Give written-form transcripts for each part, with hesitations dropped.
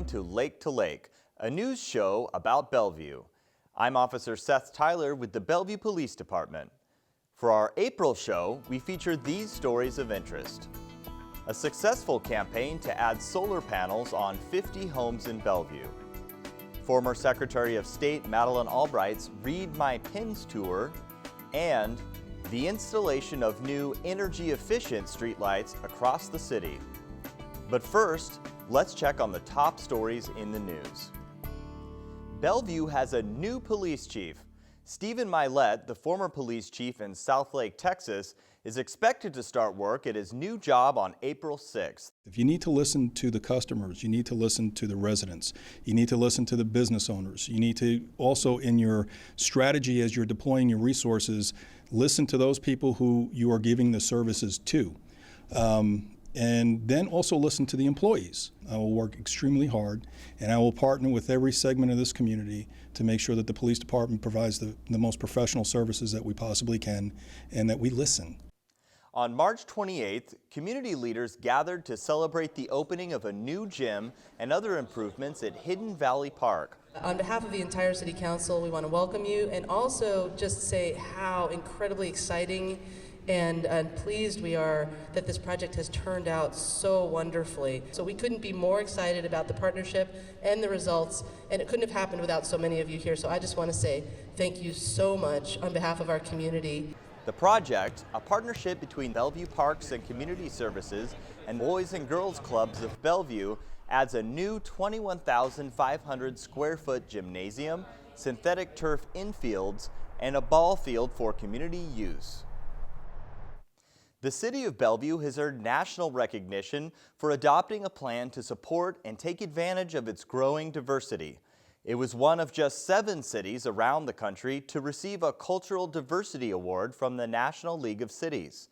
Welcome to Lake, a news show about Bellevue. I'm Officer Seth Tyler with the Bellevue Police Department. For our April show, we feature these stories of interest. A successful campaign to add solar panels on 50 homes in Bellevue. Former Secretary of State Madeleine Albright's Read My Pins tour, and the installation of new energy-efficient streetlights across the city. But first, let's check on the top stories in the news. Bellevue has a new police chief. Stephen Milet, the former police chief in Southlake, Texas, is expected to start work at his new job on April 6th. If you need to listen to the customers, you need to listen to the residents, you need to listen to the business owners, you need to also, in your strategy as you're deploying your resources, listen to those people who you are giving the services to. And then also listen to the employees. I will work extremely hard, and I will partner with every segment of this community to make sure that the police department provides the most professional services that we possibly can, and that we listen. On March 28th, community leaders gathered to celebrate the opening of a new gym and other improvements at Hidden Valley Park. On behalf of the entire City Council, we want to welcome you and also just say how incredibly exciting and pleased we are that this project has turned out so wonderfully. So we couldn't be more excited about the partnership and the results, and it couldn't have happened without so many of you here. So I just want to say thank you so much on behalf of our community. The project, a partnership between Bellevue Parks and Community Services and Boys and Girls Clubs of Bellevue, adds a new 21,500 square foot gymnasium, synthetic turf infields, and a ball field for community use. The City of Bellevue has earned national recognition for adopting a plan to support and take advantage of its growing diversity. It was one of just 7 cities around the country to receive a Cultural Diversity Award from the National League of Cities.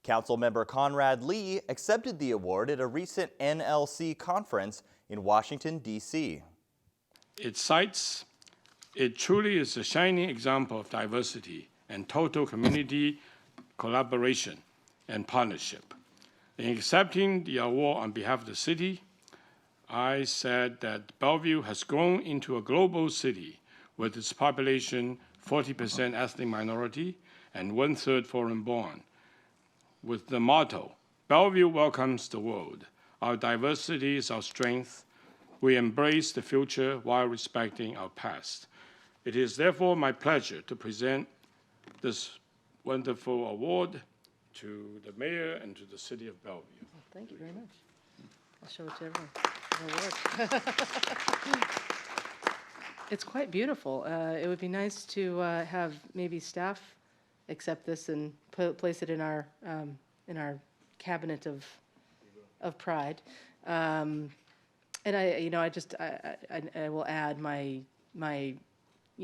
Councilmember Conrad Lee accepted the award at a recent NLC conference in Washington, D.C. It truly is a shining example of diversity and total community collaboration and partnership. In accepting the award on behalf of the city, I said that Bellevue has grown into a global city with its population 40% ethnic minority and 1/3 foreign-born. With the motto, Bellevue welcomes the world. Our diversity is our strength. We embrace the future while respecting our past. It is therefore my pleasure to present this wonderful award to the mayor and to the city of Bellevue. Well, thank you very much. I'll show it to everyone. It's quite beautiful. It would be nice to have maybe staff accept this and place it in our cabinet of pride. And I will add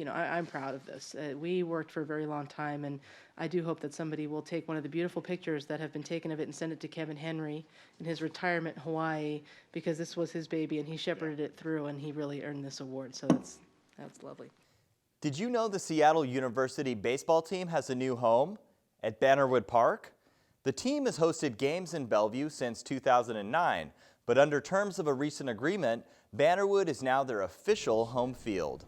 I'm proud of this. We worked for a very long time, and I do hope that somebody will take one of the beautiful pictures that have been taken of it and send it to Kevin Henry in his retirement in Hawaii, because this was his baby and he shepherded it through, and he really earned this award. So that's lovely. Did you know the Seattle University baseball team has a new home at Bannerwood Park? The team has hosted games in Bellevue since 2009, but under terms of a recent agreement, Bannerwood is now their official home field.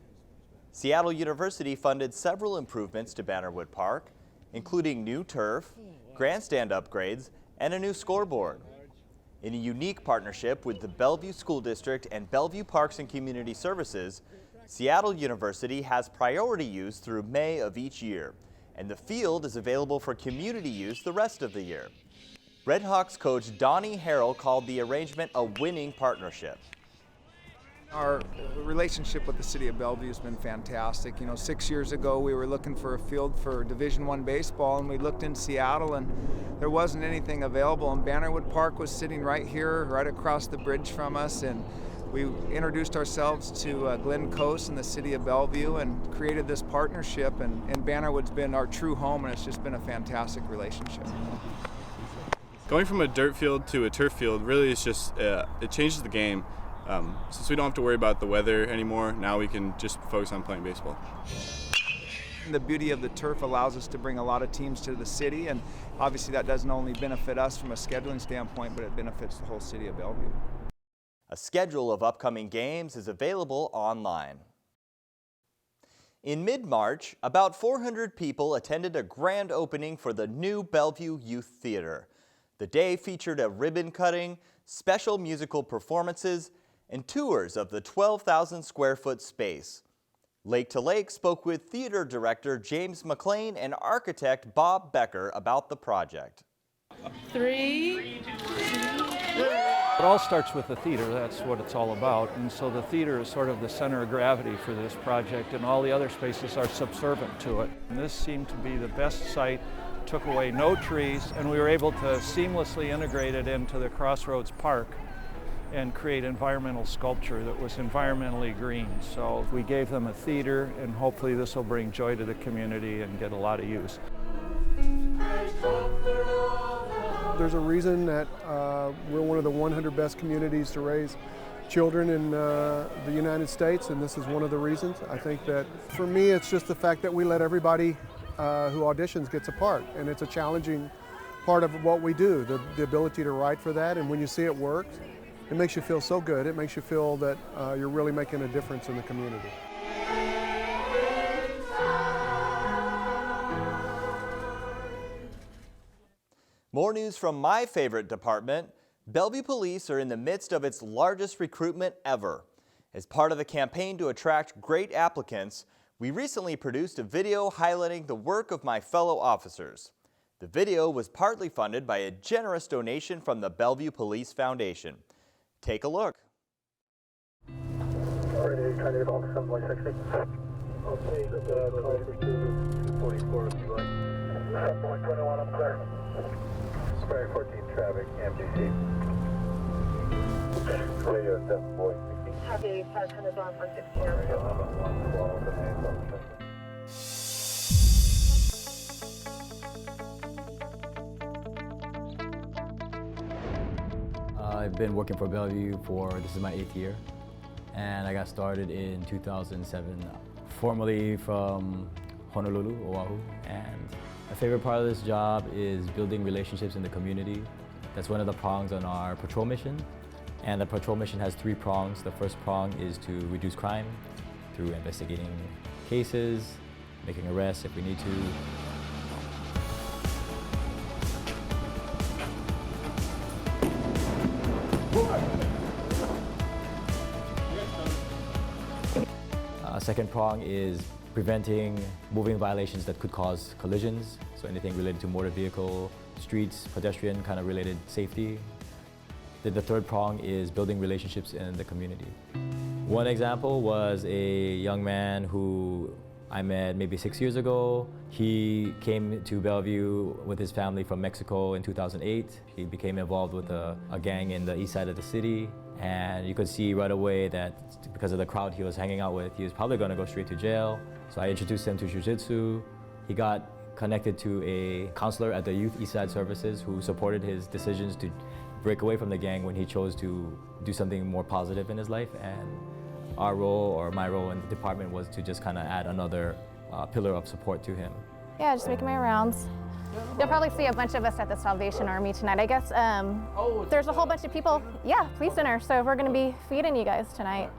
Seattle University funded several improvements to Bannerwood Park, including new turf, grandstand upgrades, and a new scoreboard. In a unique partnership with the Bellevue School District and Bellevue Parks and Community Services, Seattle University has priority use through May of each year, and the field is available for community use the rest of the year. Redhawks coach Donnie Harrell called the arrangement a winning partnership. Our relationship with the city of Bellevue has been fantastic. 6 years ago we were looking for a field for Division I baseball, and we looked in Seattle and there wasn't anything available, and Bannerwood Park was sitting right here, right across the bridge from us, and we introduced ourselves to Glenn Coase and the city of Bellevue and created this partnership, and Bannerwood's been our true home, and it's just been a fantastic relationship. Going from a dirt field to a turf field really is just, it changes the game. Since we don't have to worry about the weather anymore, now we can just focus on playing baseball. The beauty of the turf allows us to bring a lot of teams to the city, and obviously that doesn't only benefit us from a scheduling standpoint, but it benefits the whole city of Bellevue. A schedule of upcoming games is available online. In mid-March, about 400 people attended a grand opening for the new Bellevue Youth Theatre. The day featured a ribbon cutting, special musical performances, and tours of the 12,000 square foot space. Lake to Lake spoke with theater director James McLean and architect Bob Becker about the project. 3, 2, It all starts with the theater, that's what it's all about, and so the theater is sort of the center of gravity for this project, and all the other spaces are subservient to it. And this seemed to be the best site, took away no trees, and we were able to seamlessly integrate it into the Crossroads Park and create environmental sculpture that was environmentally green. So we gave them a theater, and hopefully this will bring joy to the community and get a lot of use. There's a reason that we're one of the 100 best communities to raise children in the United States, and this is one of the reasons. I think that for me, it's just the fact that we let everybody who auditions gets a part, and it's a challenging part of what we do, the ability to write for that, and when you see it work, it makes you feel so good. It makes you feel that you're really making a difference in the community. More news from my favorite department. Bellevue Police are in the midst of its largest recruitment ever. As part of the campaign to attract great applicants, we recently produced a video highlighting the work of my fellow officers. The video was partly funded by a generous donation from the Bellevue Police Foundation. Take a look. Ready, trying to get off 7.60. Okay, call pursuit 244 if you like. 7.21, I'm clear. Spray 14 traffic, MDC. Radio 7.16. Copy, 500 on 116. Radio 1112 and 876. I've been working for Bellevue this is my 8th year, and I got started in 2007, formerly from Honolulu, Oahu, and my favorite part of this job is building relationships in the community. That's one of the prongs on our patrol mission, and the patrol mission has 3 prongs. The first prong is to reduce crime through investigating cases, making arrests if we need to. Second prong is preventing moving violations that could cause collisions, so anything related to motor vehicle, streets, pedestrian kind of related safety. Then the third prong is building relationships in the community. One example was a young man who I met maybe 6 years ago. He came to Bellevue with his family from Mexico in 2008. He became involved with a gang in the east side of the city. And you could see right away that because of the crowd he was hanging out with, he was probably going to go straight to jail. So I introduced him to jiu-jitsu. He got connected to a counselor at the Youth East Side Services who supported his decisions to break away from the gang when he chose to do something more positive in his life. And our role, or my role in the department, was to just kind of add another pillar of support to him. Yeah, just making my rounds. You'll probably see a bunch of us at the Salvation Army tonight. I guess there's a whole bunch of people, police dinner, so we're gonna be feeding you guys tonight.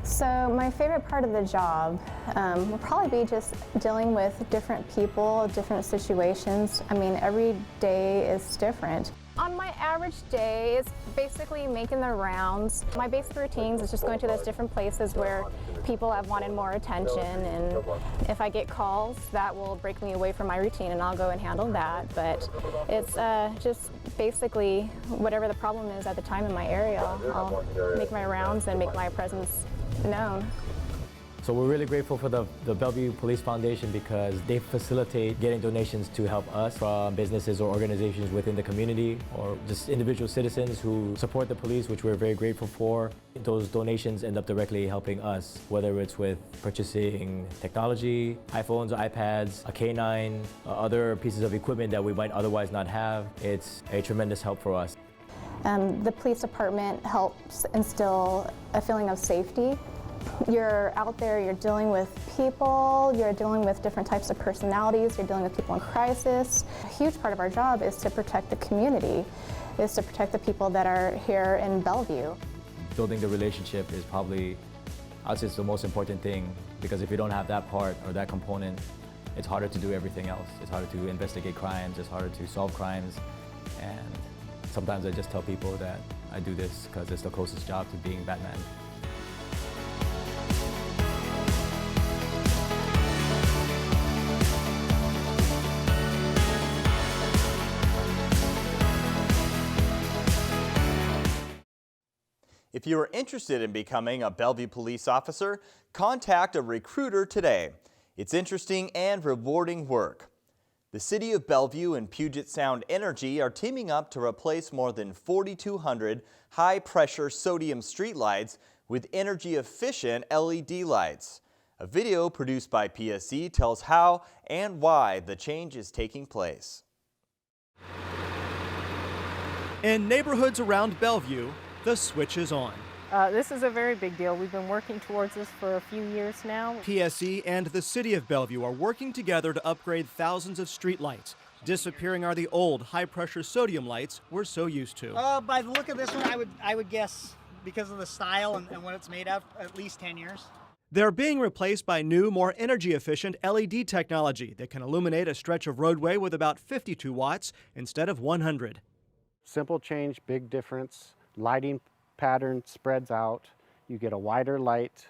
So my favorite part of the job will probably be just dealing with different people, different situations. I mean, every day is different. On my average day, it's basically making the rounds. My basic routines is just going to those different places where people have wanted more attention, and if I get calls, that will break me away from my routine and I'll go and handle that. But it's just basically whatever the problem is at the time in my area, I'll make my rounds and make my presence known. So we're really grateful for the Bellevue Police Foundation because they facilitate getting donations to help us from businesses or organizations within the community, or just individual citizens who support the police, which we're very grateful for. Those donations end up directly helping us, whether it's with purchasing technology, iPhones, iPads, a K9, other pieces of equipment that we might otherwise not have. It's a tremendous help for us. The police department helps instill a feeling of safety. You're out there, you're dealing with people, you're dealing with different types of personalities, you're dealing with people in crisis. A huge part of our job is to protect the community, is to protect the people that are here in Bellevue. Building the relationship is probably, I'd say it's the most important thing, because if you don't have that part or that component, it's harder to do everything else. It's harder to investigate crimes, it's harder to solve crimes, and sometimes I just tell people that I do this because it's the closest job to being Batman. If you are interested in becoming a Bellevue police officer, contact a recruiter today. It's interesting and rewarding work. The City of Bellevue and Puget Sound Energy are teaming up to replace more than 4,200 high-pressure sodium streetlights with energy-efficient LED lights. A video produced by PSC tells how and why the change is taking place. In neighborhoods around Bellevue, the switch is on. This is a very big deal. We've been working towards this for a few years now. PSC and the City of Bellevue are working together to upgrade thousands of streetlights. Disappearing are the old high-pressure sodium lights we're so used to. By the look of this one, I would guess, because of the style and what it's made of, at least 10 years. They're being replaced by new, more energy-efficient LED technology that can illuminate a stretch of roadway with about 52 watts instead of 100. Simple change, big difference. Lighting pattern spreads out. You get a wider light.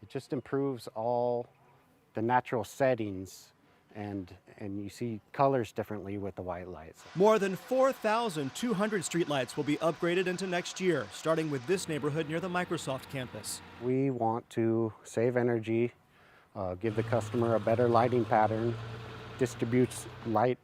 It just improves all the natural settings, and you see colors differently with the white lights. More than 4,200 streetlights will be upgraded into next year, starting with this neighborhood near the Microsoft campus. We want to save energy, give the customer a better lighting pattern, distributes light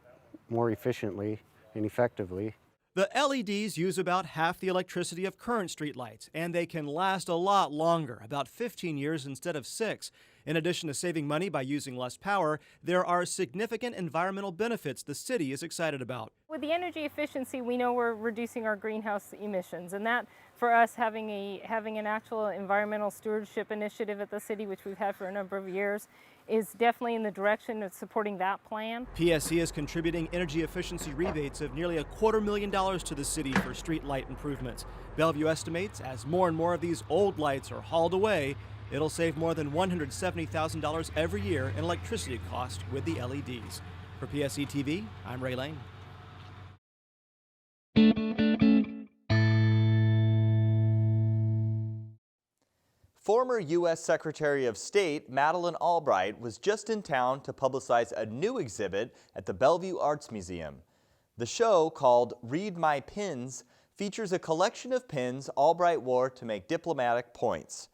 more efficiently and effectively. The LEDs use about half the electricity of current streetlights, and they can last a lot longer, about 15 years instead of 6. In addition to saving money by using less power, there are significant environmental benefits the city is excited about. With the energy efficiency, we know we're reducing our greenhouse emissions, and that, for us, having an actual environmental stewardship initiative at the city, which we've had for a number of years, is definitely in the direction of supporting that plan. PSC is contributing energy efficiency rebates of nearly $250,000 to the city for street light improvements. Bellevue estimates as more and more of these old lights are hauled away, it'll save more than $170,000 every year in electricity costs with the LEDs. For PSC TV, I'm Ray Lane. Former U.S. Secretary of State Madeleine Albright was just in town to publicize a new exhibit at the Bellevue Arts Museum. The show, called Read My Pins, features a collection of pins Albright wore to make diplomatic points.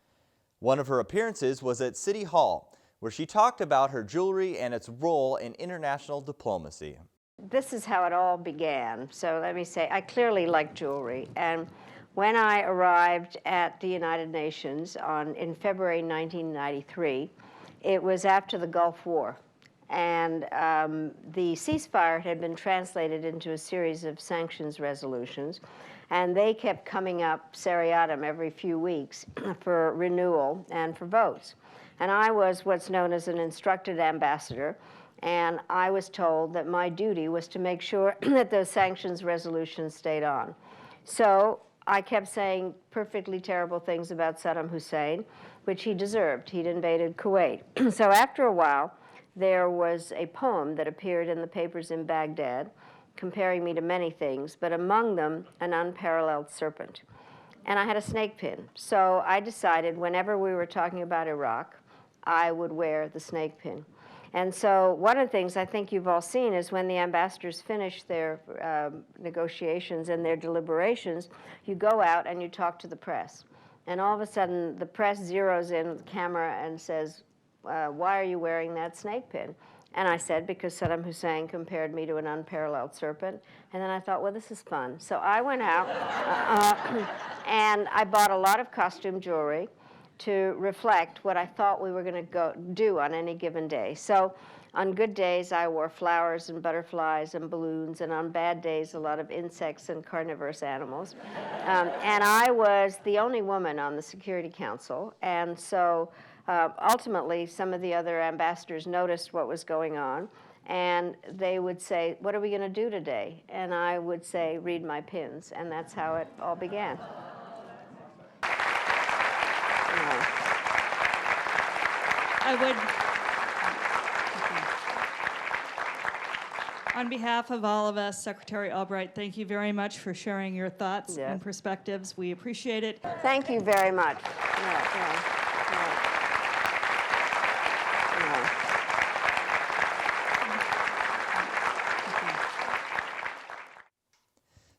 One of her appearances was at City Hall, where she talked about her jewelry and its role in international diplomacy. This is how it all began. So let me say, I clearly like jewelry. And when I arrived at the United Nations in February 1993, it was after the Gulf War. And the ceasefire had been translated into a series of sanctions resolutions. And they kept coming up seriatim every few weeks for renewal and for votes. And I was what's known as an instructed ambassador. And I was told that my duty was to make sure that those sanctions resolutions stayed on. So I kept saying perfectly terrible things about Saddam Hussein, which he deserved. He'd invaded Kuwait. So after a while, there was a poem that appeared in the papers in Baghdad, comparing me to many things, but among them, an unparalleled serpent. And I had a snake pin. So I decided whenever we were talking about Iraq, I would wear the snake pin. And so one of the things I think you've all seen is when the ambassadors finish their negotiations and their deliberations, you go out and you talk to the press. And all of a sudden, the press zeroes in the camera and says, why are you wearing that snake pin? And I said, because Saddam Hussein compared me to an unparalleled serpent. And then I thought, well, this is fun. So I went out and I bought a lot of costume jewelry to reflect what I thought we were going to go do on any given day. So On good days, I wore flowers and butterflies and balloons, and on bad days, a lot of insects and carnivorous animals. And I was the only woman on the Security Council, and so ultimately, some of the other ambassadors noticed what was going on, and they would say, "What are we going to do today?" And I would say, "Read my pins," and that's how it all began. On behalf of all of us, Secretary Albright, thank you very much for sharing your thoughts and perspectives. We appreciate it. Thank you very much.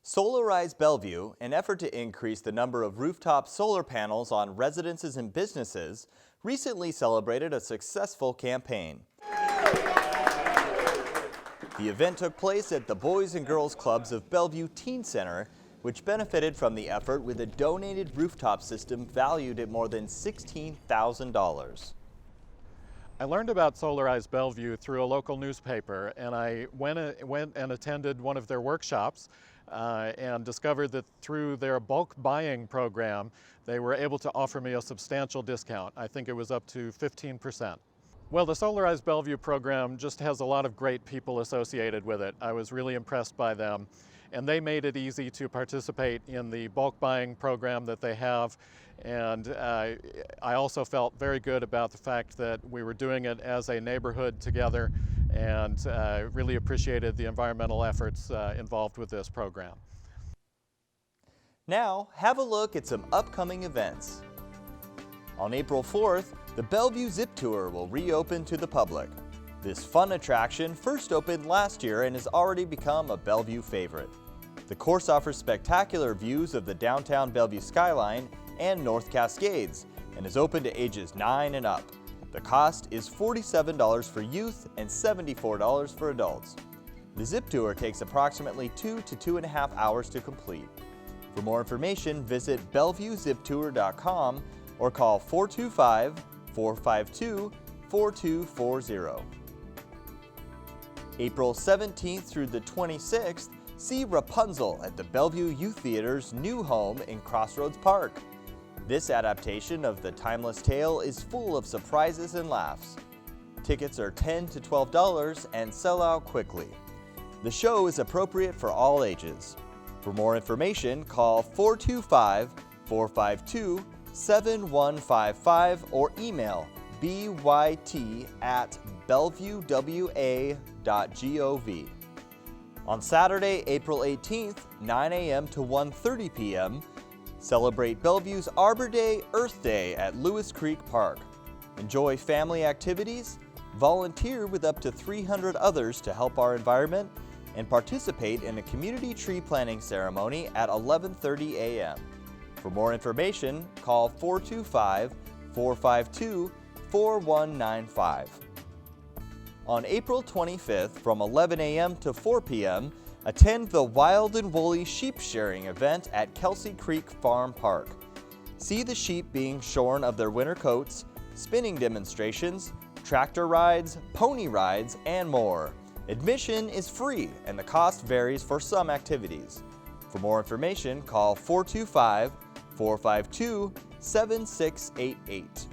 Solarize Bellevue, an effort to increase the number of rooftop solar panels on residences and businesses, recently celebrated a successful campaign. The event took place at the Boys and Girls Clubs of Bellevue Teen Center, which benefited from the effort with a donated rooftop system valued at more than $16,000. I learned about Solarize Bellevue through a local newspaper, and I went and attended one of their workshops and discovered that through their bulk buying program, they were able to offer me a substantial discount. I think it was up to 15%. Well, the Solarize Bellevue program just has a lot of great people associated with it. I was really impressed by them, and they made it easy to participate in the bulk buying program that they have. And I also felt very good about the fact that we were doing it as a neighborhood together, and really appreciated the environmental efforts involved with this program. Now, have a look at some upcoming events. On April 4th, the Bellevue Zip Tour will reopen to the public. This fun attraction first opened last year and has already become a Bellevue favorite. The course offers spectacular views of the downtown Bellevue skyline and North Cascades and is open to ages 9 and up. The cost is $47 for youth and $74 for adults. The Zip Tour takes approximately 2 to 2.5 hours to complete. For more information, visit BellevueZipTour.com or call 425-452-4240. April 17th through the 26th, see Rapunzel at the Bellevue Youth Theatre's new home in Crossroads Park. This adaptation of the timeless tale is full of surprises and laughs. Tickets are $10 to $12 and sell out quickly. The show is appropriate for all ages. For more information, call 425-452-7155 or email byt@bellevuewa.gov. On Saturday, April 18th, 9 a.m. to 1:30 p.m., celebrate Bellevue's Arbor Day Earth Day at Lewis Creek Park. Enjoy family activities, volunteer with up to 300 others to help our environment, and participate in a community tree planting ceremony at 11:30 a.m. For more information, call 425-452-4195. On April 25th from 11 a.m. to 4 p.m., attend the Wild and Woolly Sheep Sharing event at Kelsey Creek Farm Park. See the sheep being shorn of their winter coats, spinning demonstrations, tractor rides, pony rides, and more. Admission is free and the cost varies for some activities. For more information, call 425-452-7688.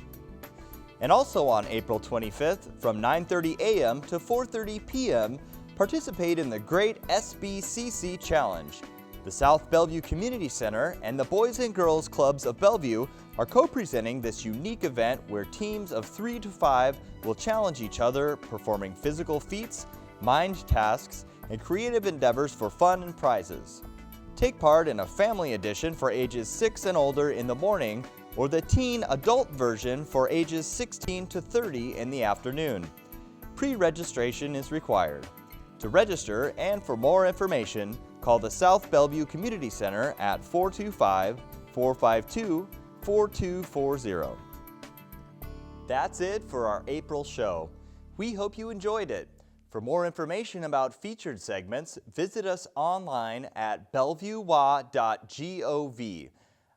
And also on April 25th from 9:30 a.m. to 4:30 p.m., participate in the Great SBCC Challenge. The South Bellevue Community Center and the Boys and Girls Clubs of Bellevue are co-presenting this unique event where teams of 3 to 5 will challenge each other, performing physical feats, mind tasks, and creative endeavors for fun and prizes. Take part in a family edition for ages 6 and older in the morning, or the teen adult version for ages 16 to 30 in the afternoon. Pre-registration is required. To register and for more information, call the South Bellevue Community Center at 425-452-4240. That's it for our April show. We hope you enjoyed it. For more information about featured segments, visit us online at bellevuewa.gov.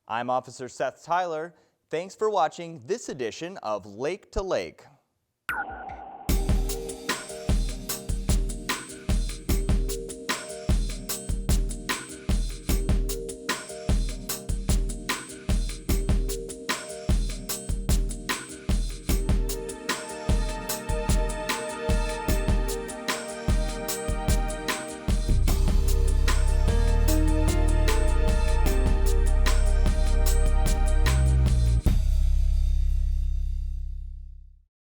I'm Officer Seth Tyler. Thanks for watching this edition of Lake to Lake.